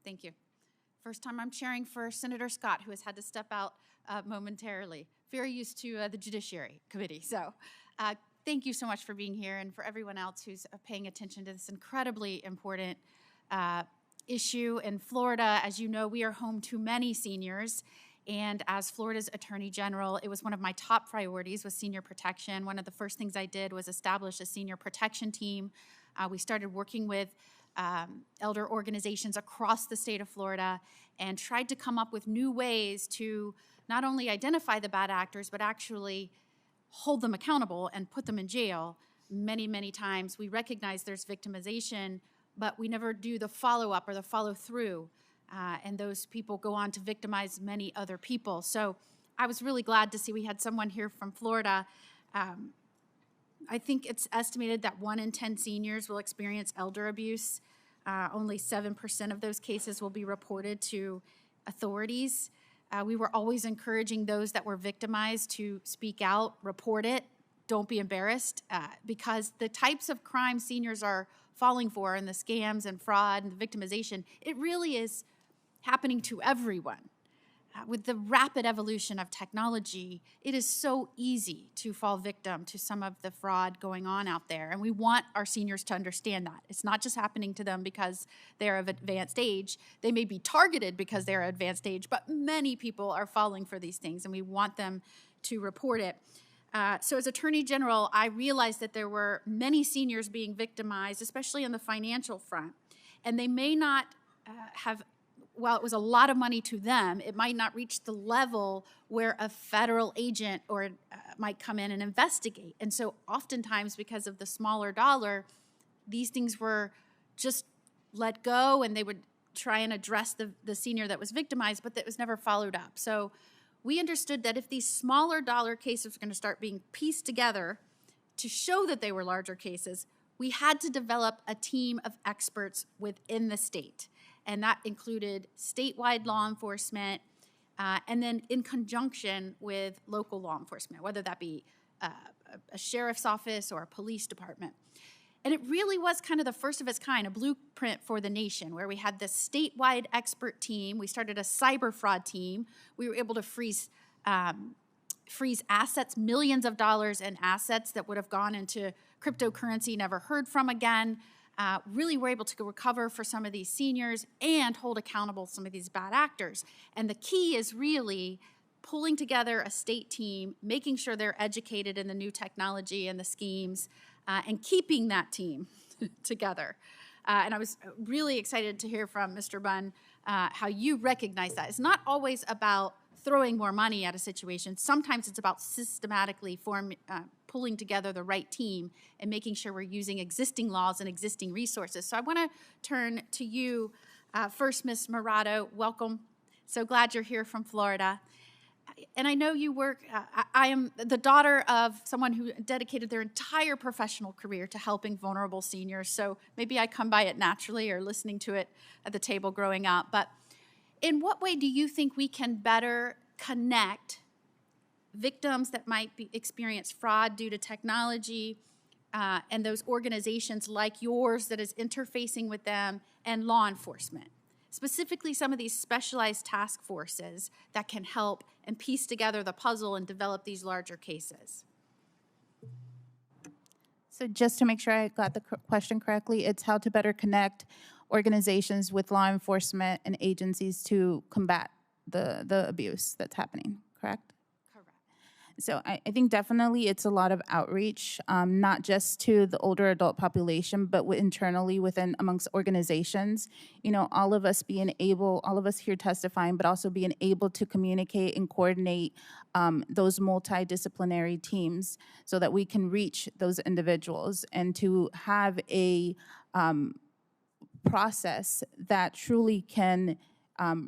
Thank you. First time I'm chairing for Senator Scott, who has had to step out momentarily. Very used to the Judiciary Committee. So thank you so much for being here, and for everyone else who's paying attention to this incredibly important issue. In Florida, as you know, we are home to many seniors. And as Florida's Attorney General, it was one of my top priorities was senior protection. One of the first things I did was establish a senior protection team. We started working with elder organizations across the state of Florida and tried to come up with new ways to not only identify the bad actors, but actually hold them accountable and put them in jail. Many, many times we recognize there's victimization, but we never do the follow-up or the follow-through. And those people go on to victimize many other people. So I was really glad to see we had someone here from Florida. I think it's estimated that 1 in 10 seniors will experience elder abuse. Only 7% of those cases will be reported to authorities. We were always encouraging those that were victimized to speak out, report it, don't be embarrassed, because the types of crimes seniors are falling for and the scams and fraud and the victimization, it really is happening to everyone. With the rapid evolution of technology, it is so easy to fall victim to some of the fraud going on out there. And we want our seniors to understand that. It's not just happening to them because they're of advanced age. They may be targeted because they're advanced age, but many people are falling for these things, and we want them to report it. So as Attorney General, I realized that there were many seniors being victimized, especially on the financial front. And they may not while it was a lot of money to them, it might not reach the level where a federal agent might come in and investigate. And so oftentimes, because of the smaller dollar, these things were just let go, and they would try and address the senior that was victimized, but that was never followed up. So we understood that if these smaller dollar cases were going to start being pieced together to show that they were larger cases, we had to develop a team of experts within the state. And that included statewide law enforcement, and then in conjunction with local law enforcement, whether that be a sheriff's office or a police department. And it really was kind of the first of its kind, a blueprint for the nation, where we had this statewide expert team. We started a cyber fraud team. We were able to freeze assets, millions of dollars in assets that would have gone into cryptocurrency, never heard from again. Really were able to recover for some of these seniors and hold accountable some of these bad actors. And the key is really pulling together a state team, making sure they're educated in the new technology and the schemes, and keeping that team together. And I was really excited to hear from Mr. Bunn how you recognize that. It's not always about throwing more money at a situation. Sometimes it's about systematically pulling together the right team and making sure we're using existing laws and existing resources. So I want to turn to you first, Ms. Murado. Welcome. So glad you're here from Florida. And I know you work, I am the daughter of someone who dedicated their entire professional career to helping vulnerable seniors. So maybe I come by it naturally or listening to it at the table growing up. But in what way do you think we can better connect victims that might experience fraud due to technology and those organizations like yours that is interfacing with them and law enforcement? Specifically, some of these specialized task forces that can help and piece together the puzzle and develop these larger cases. So just to make sure I got the question correctly, it's how to better connect organizations with law enforcement and agencies to combat the abuse that's happening, correct? Correct. So I think definitely it's a lot of outreach, not just to the older adult population, but internally within amongst organizations. You know, all of us here testifying, but also being able to communicate and coordinate those multidisciplinary teams so that we can reach those individuals and to have a process that truly can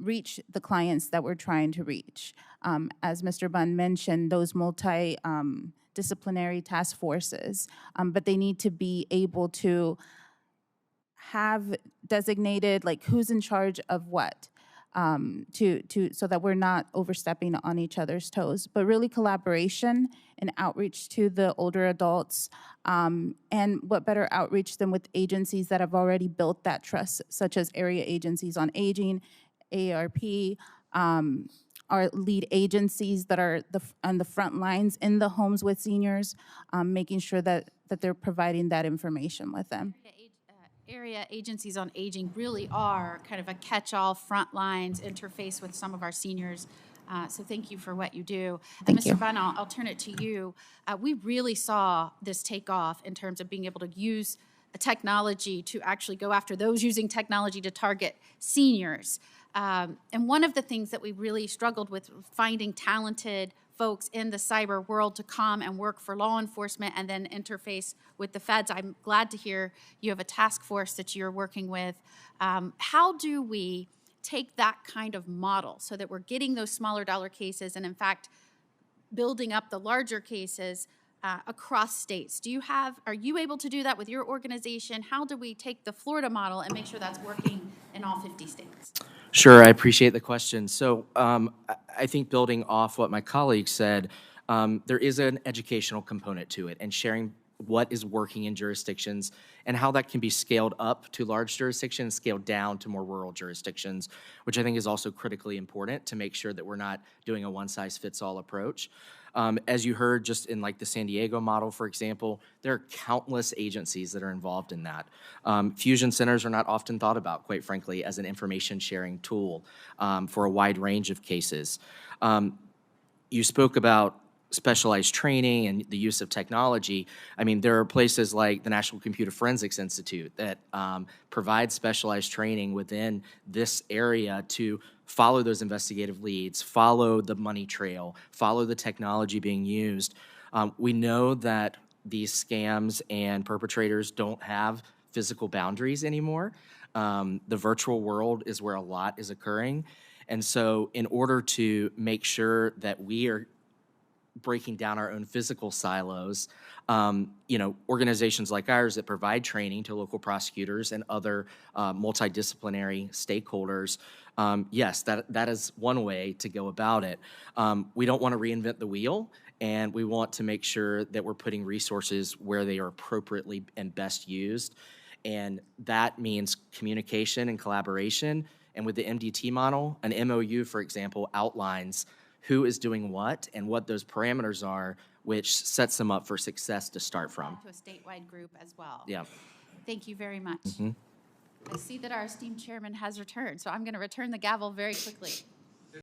reach the clients that we're trying to reach. As Mr. Bunn mentioned, those multi-disciplinary task forces, but they need to be able to have designated, like, who's in charge of what. so that we're not overstepping on each other's toes, but really collaboration and outreach to the older adults. And what better outreach than with agencies that have already built that trust, such as area agencies on aging, AARP, our lead agencies that are on the front lines in the homes with seniors, making sure that they're providing that information with them. Area agencies on aging really are kind of a catch-all front lines interface with some of our seniors. So thank you for what you do. And Thank you. Mr. Bunn, I'll turn it to you. We really saw this take off in terms of being able to use technology to actually go after those using technology to target seniors. And one of the things that we really struggled with finding talented folks in the cyber world to come and work for law enforcement and then interface with the feds. I'm glad to hear you have a task force that you're working with. How do we take that kind of model so that we're getting those smaller dollar cases and, in fact, building up the larger cases across states? Are you able to do that with your organization? How do we take the Florida model and make sure that's working in all 50 states? Sure, I appreciate the question. So I think building off what my colleague said, there is an educational component to it and sharing what is working in jurisdictions and how that can be scaled up to large jurisdictions, scaled down to more rural jurisdictions, which I think is also critically important to make sure that we're not doing a one-size-fits-all approach. As you heard, just in like the San Diego model, for example, there are countless agencies that are involved in that. Fusion centers are not often thought about, quite frankly, as an information sharing tool for a wide range of cases. You spoke about specialized training and the use of technology. I mean, there are places like the National Computer Forensics Institute that provide specialized training within this area to follow those investigative leads, follow the money trail, follow the technology being used. We know that these scams and perpetrators don't have physical boundaries anymore. The virtual world is where a lot is occurring. And so in order to make sure that we are breaking down our own physical silos, organizations like ours that provide training to local prosecutors and other multidisciplinary stakeholders, yes, that is one way to go about it. We don't want to reinvent the wheel, and we want to make sure that we're putting resources where they are appropriately and best used, and that means communication and collaboration. And with the MDT model, an MOU, for example, outlines who is doing what and what those parameters are, which sets them up for success to start from. To a statewide group as well. Yeah. Thank you very much. I see that our esteemed chairman has returned, so I'm going to return the gavel very quickly.